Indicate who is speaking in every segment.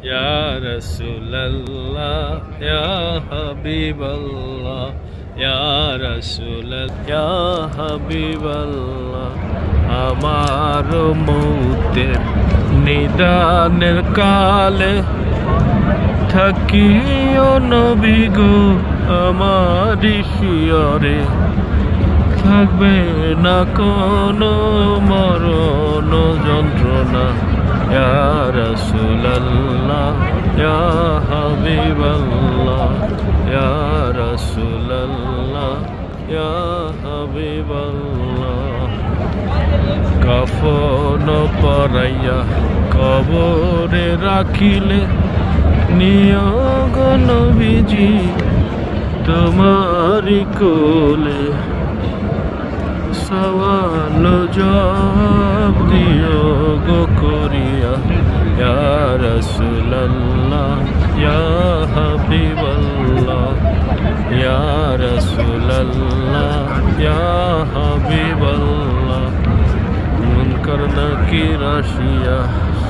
Speaker 1: ইয়া রাসূলুল্লাহ ইয়া হাবিবাল্লাহ ইয়া রাসূলুল্লাহ ইয়া হাবিবাল্লাহ আমার মৌতের নিদানের কালে থাকিও নবী গো আমার শিয়রে থাকবে না কোনো মরণ যন্ত্রণা ইয়া রাসূলুল্লাহ ইয়া হাবিবাল্লাহ ইয়া রাসূলুল্লাহ ইয়া হাবিবাল্লাহ কাফন পরাইয়া কবরে রাখিলে নিয়োগ নবীজি তোমারি কোলে সওয়াল জবাব দিও গো করিয়া ইয়া রাসূলুল্লাহ ইয়া হাবিবাল্লাহ ইয়া রাসূলুল্লাহ ইয়া হাবিবাল্লাহ মুনকার নাকির আসিয়া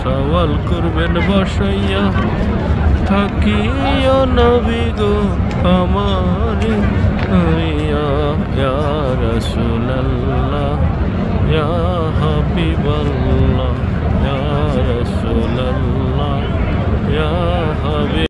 Speaker 1: সওয়াল করবেন বসাইয়া থাকিও নবী গো আমার ইয়া রাসূলুল্লাহ ইয়া হাবিবাল্লাহ ইয়া রাসূলুল্লাহ ইয়া